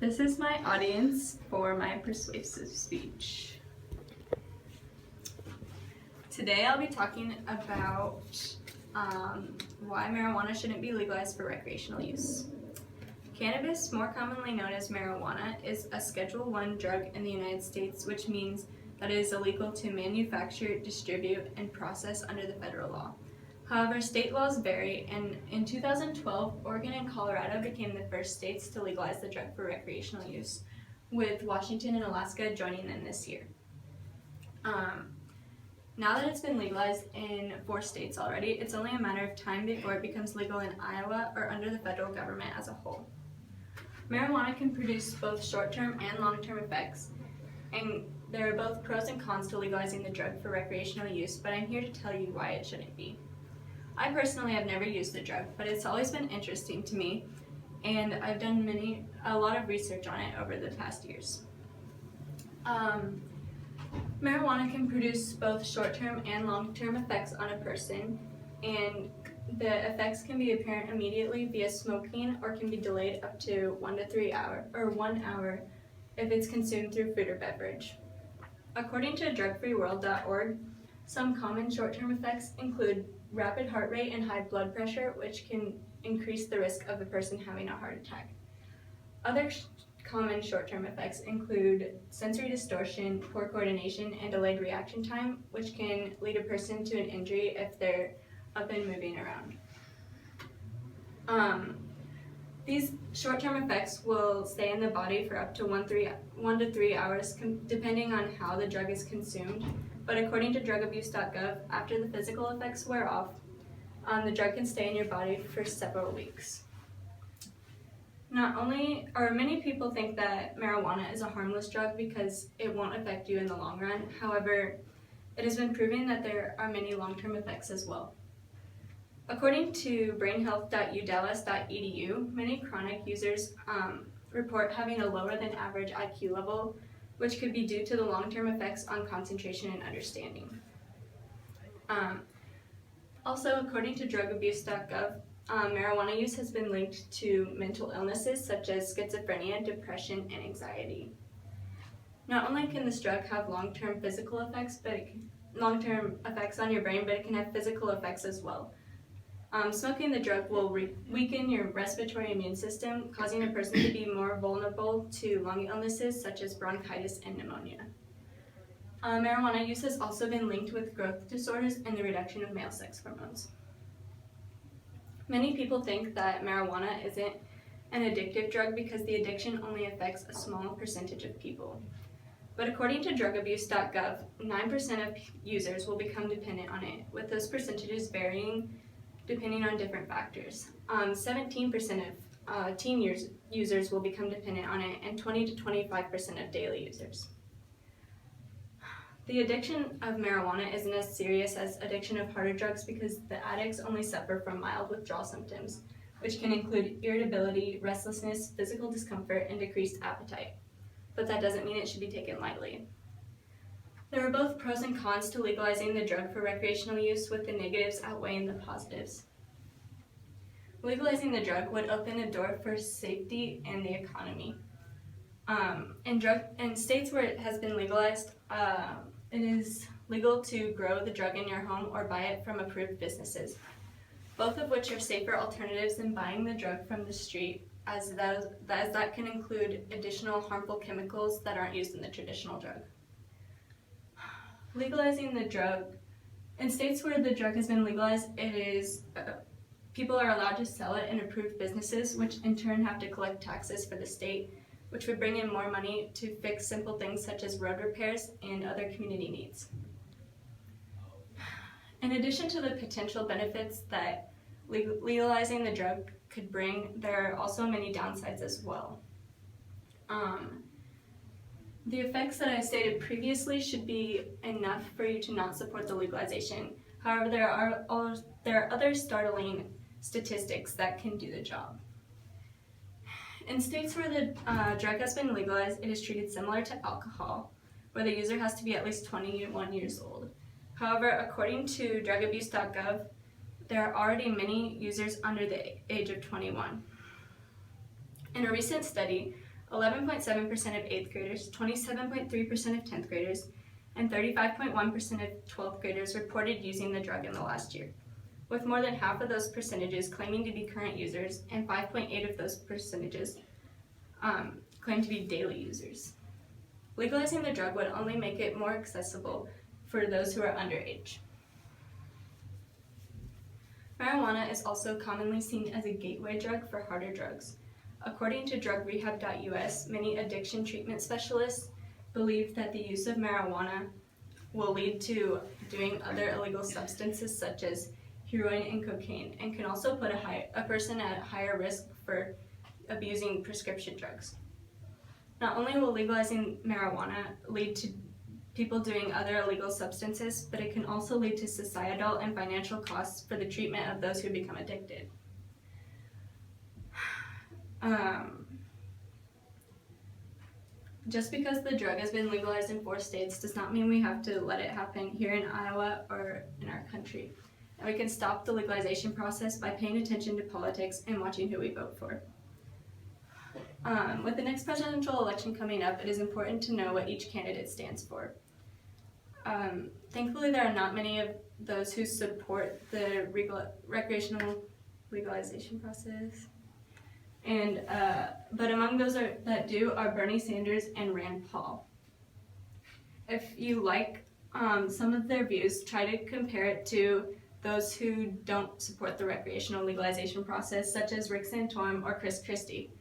This is my audience for my persuasive speech. Today I'll be talking about why marijuana shouldn't be legalized for recreational use. Cannabis, more commonly known as marijuana, is a Schedule I drug in the United States, which means that it is illegal to manufacture, distribute, and process under the federal law. However, state laws vary, and in 2012, Oregon and Colorado became the first states to legalize the drug for recreational use, with Washington and Alaska joining in this year. Now that it's been legalized in 4 states already, it's only a matter of time before it becomes legal in Iowa or under the federal government as a whole. Marijuana can produce both short-term and long-term effects, and there are both pros and cons to legalizing the drug for recreational use, but I'm here to tell you why it shouldn't be. I personally have never used the drug, but it's always been interesting to me, and I've done a lot of research on it over the past years. Marijuana can produce both short-term and long-term effects on a person, and the effects can be apparent immediately via smoking or can be delayed up to 1 hour if it's consumed through food or beverage. According to drugfreeworld.org, some common short-term effects include rapid heart rate and high blood pressure, which can increase the risk of a person having a heart attack. Other common short-term effects include sensory distortion, poor coordination, and delayed reaction time, which can lead a person to an injury if they're up and moving around. These short-term effects will stay in the body for up to 1 to 3 hours, depending on how the drug is consumed. But according to drugabuse.gov, after the physical effects wear off, the drug can stay in your body for several weeks. Many people think that marijuana is a harmless drug because it won't affect you in the long run. However, it has been proven that there are many long-term effects as well. According to brainhealth.udallas.edu, many chronic users report having a lower than average IQ level, which could be due to the long-term effects on concentration and understanding. Also, according to drugabuse.gov, marijuana use has been linked to mental illnesses such as schizophrenia, depression, and anxiety. Not only can this drug have long-term effects on your brain, but it can have physical effects as well. Smoking the drug will weaken your respiratory immune system, causing a person to be more vulnerable to lung illnesses such as bronchitis and pneumonia. Marijuana use has also been linked with growth disorders and the reduction of male sex hormones. Many people think that marijuana isn't an addictive drug because the addiction only affects a small percentage of people. But according to drugabuse.gov, 9% of users will become dependent on it, with those percentages varying depending on different factors. 17% of teen users will become dependent on it, and 20 to 25% of daily users. The addiction of marijuana isn't as serious as addiction of harder drugs because the addicts only suffer from mild withdrawal symptoms, which can include irritability, restlessness, physical discomfort, and decreased appetite. But that doesn't mean it should be taken lightly. There are both pros and cons to legalizing the drug for recreational use, with the negatives outweighing the positives. Legalizing the drug would open a door for safety and the economy. In states where it has been legalized, it is legal to grow the drug in your home or buy it from approved businesses, both of which are safer alternatives than buying the drug from the street, as that can include additional harmful chemicals that aren't used in the traditional drug. Legalizing the drug, in states where the drug has been legalized, people are allowed to sell it in approved businesses, which in turn have to collect taxes for the state, which would bring in more money to fix simple things such as road repairs and other community needs. In addition to the potential benefits that legalizing the drug could bring, there are also many downsides as well. The effects that I stated previously should be enough for you to not support the legalization. However, there are other startling statistics that can do the job. In states where the drug has been legalized, it is treated similar to alcohol, where the user has to be at least 21 years old. However, according to drugabuse.gov, there are already many users under the age of 21. In a recent study, 11.7% of 8th graders, 27.3% of 10th graders, and 35.1% of 12th graders reported using the drug in the last year, with more than half of those percentages claiming to be current users and 5.8% of those percentages claim to be daily users. Legalizing the drug would only make it more accessible for those who are underage. Marijuana is also commonly seen as a gateway drug for harder drugs. According to drugrehab.us, many addiction treatment specialists believe that the use of marijuana will lead to doing other illegal substances such as heroin and cocaine, and can also put a person at higher risk for abusing prescription drugs. Not only will legalizing marijuana lead to people doing other illegal substances, but it can also lead to societal and financial costs for the treatment of those who become addicted. Just because the drug has been legalized in 4 states does not mean we have to let it happen here in Iowa or in our country. And we can stop the legalization process by paying attention to politics and watching who we vote for. With the next presidential election coming up, it is important to know what each candidate stands for. Thankfully, there are not many of those who support the recreational legalization process. But among those that do are Bernie Sanders and Rand Paul. If you like some of their views, try to compare it to those who don't support the recreational legalization process, such as Rick Santorum or Chris Christie.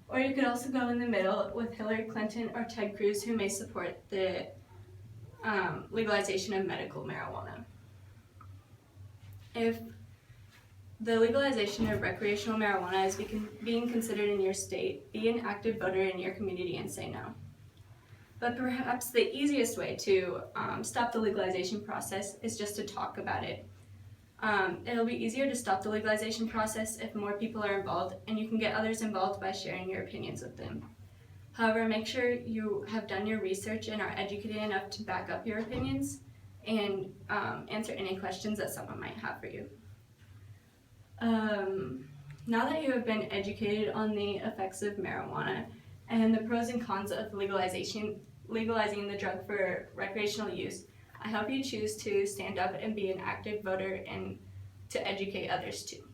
Or you could also go in the middle with Hillary Clinton or Ted Cruz, who may support the legalization of medical marijuana. If the legalization of recreational marijuana is being considered in your state, be an active voter in your community and say no. But perhaps the easiest way to stop the legalization process is just to talk about it. It'll be easier to stop the legalization process if more people are involved, and you can get others involved by sharing your opinions with them. However, make sure you have done your research and are educated enough to back up your opinions and answer any questions that someone might have for you. Now that you have been educated on the effects of marijuana and the pros and cons of legalizing the drug for recreational use, I hope you choose to stand up and be an active voter and to educate others too.